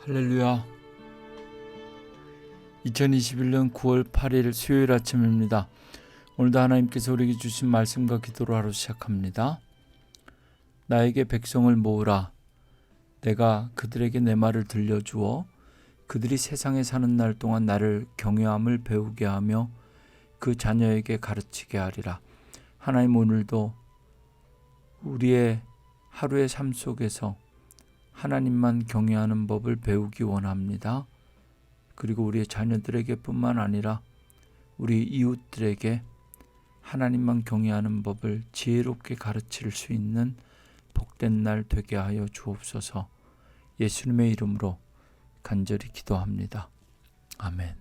할렐루야. 2021년 9월 8일 수요일 아침입니다. 오늘도 하나님께서 우리에게 주신 말씀과 기도로 하루 시작합니다. 나에게 백성을 모으라. 내가 그들에게 내 말을 들려주어 그들이 세상에 사는 날 동안 나를 경외함을 배우게 하며 그 자녀에게 가르치게 하리라. 하나님, 오늘도 우리의 하루의 삶 속에서 하나님만 경외하는 법을 배우기 원합니다. 그리고 우리의 자녀들에게 뿐만 아니라 우리 이웃들에게 하나님만 경외하는 법을 지혜롭게 가르칠 수 있는 복된 날 되게 하여 주옵소서. 예수님의 이름으로 간절히 기도합니다. 아멘.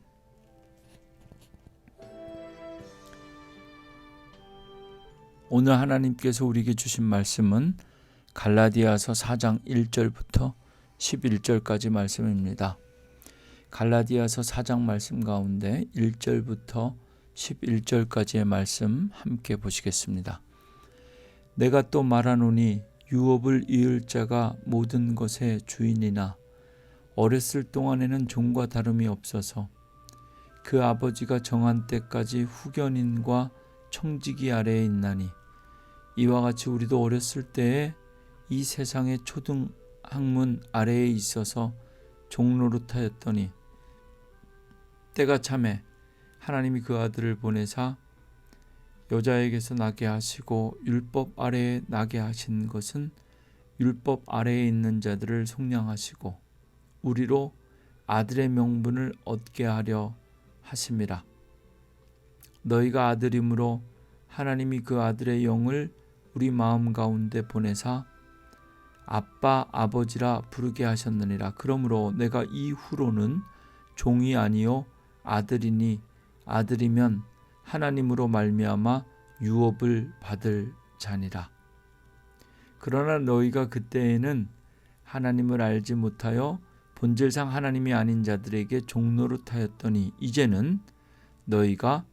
오늘 하나님께서 우리에게 주신 말씀은 갈라디아서 4장 1절부터 11절까지 말씀입니다. 갈라디아서 4장 말씀 가운데 1절부터 11절까지의 말씀 함께 보시겠습니다. 내가 또 말하노니 유업을 이을 자가 모든 것의 주인이나 어렸을 동안에는 종과 다름이 없어서 그 아버지가 정한 때까지 후견인과 청지기 아래에 있나니 이와 같이 우리도 어렸을 때에 이 세상의 초등학문 아래에 있어서 종노릇하였더니 때가 참에 하나님이 그 아들을 보내사 여자에게서 나게 하시고 율법 아래에 나게 하신 것은 율법 아래에 있는 자들을 속량하시고 우리로 아들의 명분을 얻게 하려 하심이라. 너희가 아들이므로 하나님이 그 아들의 영을 우리 마음 가운데 보내사 아빠 아버지라 부르게 하셨느니라. 그러므로 내가 이후로는 종이 아니요 아들이니 아들이면 하나님으로 말미암아 유업을 받을 자니라. 그러나 너희가 그때에는 하나님을 알지 못하여 본질상 하나님이 아닌 자들에게 종노릇하였더니 이제는 너희가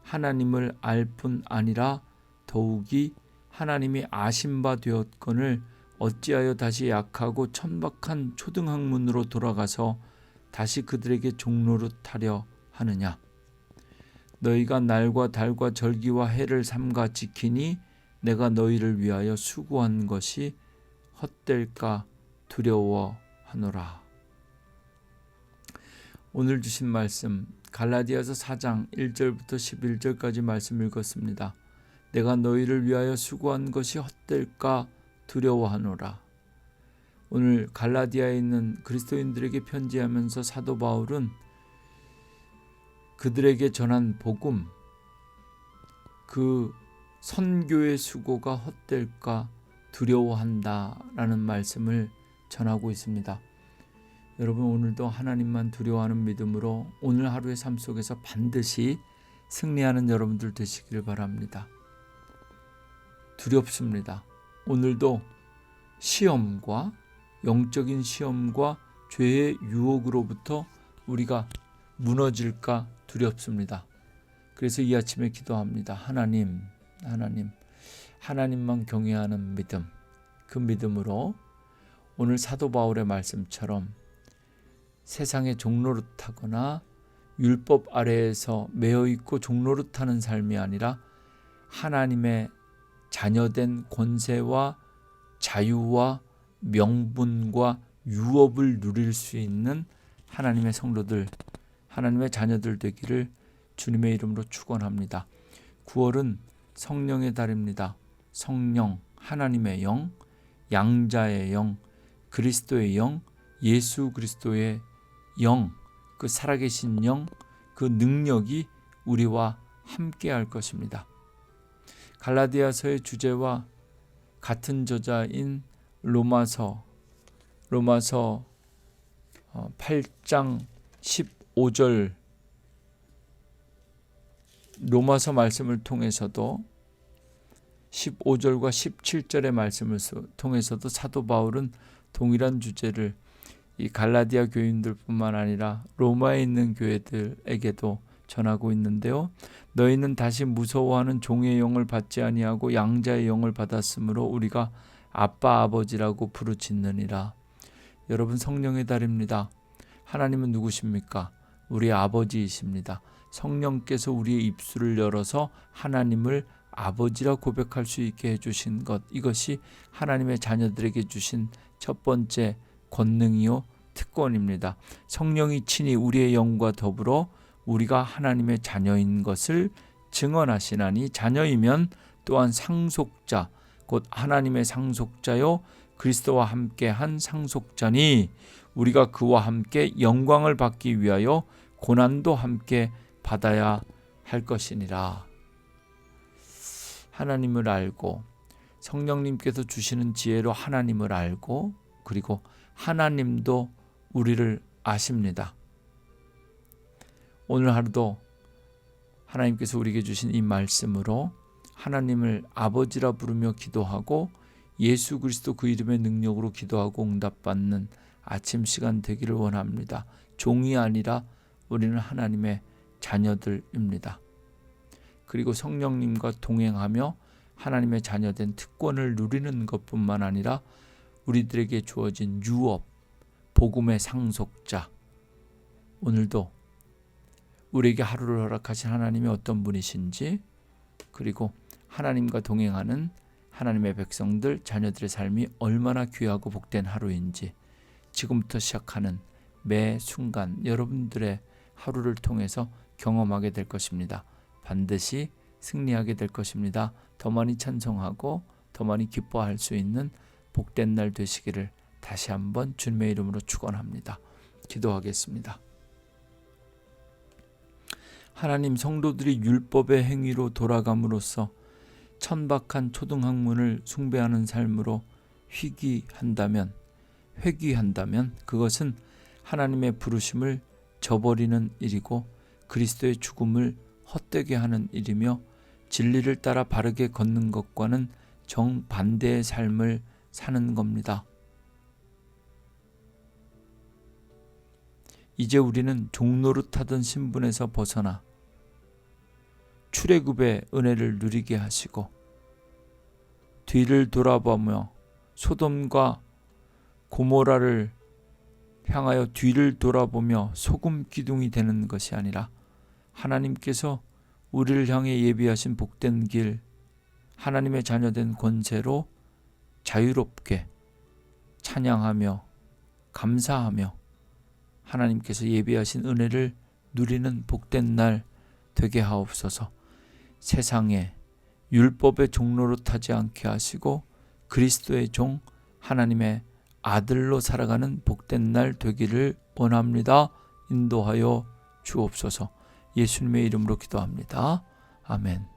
하나님을 알 뿐 아니라 더욱이 하나님이 아신 바 되었거늘 어찌하여 다시 약하고 천박한 초등학문으로 돌아가서 다시 그들에게 종노릇하려 하느냐. 너희가 날과 달과 절기와 해를 삼가 지키니 내가 너희를 위하여 수고한 것이 헛될까 두려워하노라. 오늘 주신 말씀 갈라디아서 4장 1절부터 11절까지 말씀 읽었습니다. 내가 너희를 위하여 수고한 것이 헛될까 두려워하노라. 오늘 갈라디아에 있는 그리스도인들에게 편지하면서 사도 바울은 그들에게 전한 복음, 그 선교의 수고가 헛될까 두려워한다라는 말씀을 전하고 있습니다. 여러분, 오늘도 하나님만 두려워하는 믿음으로 오늘 하루의 삶 속에서 반드시 승리하는 여러분들 되시기를 바랍니다. 두렵습니다. 오늘도 시험과 영적인 시험과 죄의 유혹으로부터 우리가 무너질까 두렵습니다. 그래서 이 아침에 기도합니다. 하나님만 경외하는 믿음, 그 믿음으로 오늘 사도 바울의 말씀처럼 세상에 종노릇하거나 율법 아래에서 매여 있고 종노릇하는 삶이 아니라 하나님의 자녀된 권세와 자유와 명분과 유업을 누릴 수 있는 하나님의 성도들, 하나님의 자녀들 되기를 주님의 이름으로 축원합니다. 9월은 성령의 달입니다. 성령, 하나님의 영, 양자의 영, 그리스도의 영, 예수 그리스도의 영, 그 살아계신 영, 그 능력이 우리와 함께 할 것입니다. 갈라디아서의 주제와 같은 저자인 로마서 8장 15절 로마서 말씀을 통해서도 15절과 17절의 말씀을 통해서도 사도 바울은 동일한 주제를 이 갈라디아 교인들뿐만 아니라 로마에 있는 교회들에게도 전하고 있는데요. 너희는 다시 무서워하는 종의 영을 받지 아니하고 양자의 영을 받았으므로 우리가 아빠 아버지라고 부르짖느니라. 여러분, 성령의 달입니다. 하나님은 누구십니까? 우리의 아버지이십니다. 성령께서 우리의 입술을 열어서 하나님을 아버지라 고백할 수 있게 해주신 것, 이것이 하나님의 자녀들에게 주신 첫 번째 권능이요 특권입니다. 성령이 친히 우리의 영과 더불어 우리가 하나님의 자녀인 것을 증언하시나니, 자녀이면 또한 상속자, 곧 하나님의 상속자요 그리스도와 함께 한 상속자니, 우리가 그와 함께 영광을 받기 위하여 고난도 함께 받아야 할 것이니라. 하나님을 알고, 성령님께서 주시는 지혜로 하나님을 알고, 그리고 하나님도 우리를 아십니다. 오늘 하루도 하나님께서 우리에게 주신 이 말씀으로 하나님을 아버지라 부르며 기도하고 예수 그리스도 그 이름의 능력으로 기도하고 응답받는 아침 시간 되기를 원합니다. 종이 아니라 우리는 하나님의 자녀들입니다. 그리고 성령님과 동행하며 하나님의 자녀된 특권을 누리는 것뿐만 아니라 우리들에게 주어진 유업, 복음의 상속자, 오늘도 우리에게 하루를 허락하신 하나님이 어떤 분이신지, 그리고 하나님과 동행하는 하나님의 백성들, 자녀들의 삶이 얼마나 귀하고 복된 하루인지 지금부터 시작하는 매 순간 여러분들의 하루를 통해서 경험하게 될 것입니다. 반드시 승리하게 될 것입니다. 더 많이 찬송하고 더 많이 기뻐할 수 있는 복된 날 되시기를 다시 한번 주님의 이름으로 축원합니다. 기도하겠습니다. 하나님, 성도들이 율법의 행위로 돌아감으로써 천박한 초등학문을 숭배하는 삶으로 회귀한다면 그것은 하나님의 부르심을 저버리는 일이고 그리스도의 죽음을 헛되게 하는 일이며 진리를 따라 바르게 걷는 것과는 정반대의 삶을 사는 겁니다. 이제 우리는 종노릇하던 신분에서 벗어나 출애굽의 은혜를 누리게 하시고 뒤를 돌아보며 소돔과 고모라를 향하여 뒤를 돌아보며 소금 기둥이 되는 것이 아니라 하나님께서 우리를 향해 예비하신 복된 길, 하나님의 자녀된 권세로 자유롭게 찬양하며 감사하며 하나님께서 예비하신 은혜를 누리는 복된 날 되게 하옵소서. 세상에 율법의 종로로 타지 않게 하시고 그리스도의 종, 하나님의 아들로 살아가는 복된 날 되기를 원합니다. 인도하여 주옵소서. 예수님의 이름으로 기도합니다. 아멘.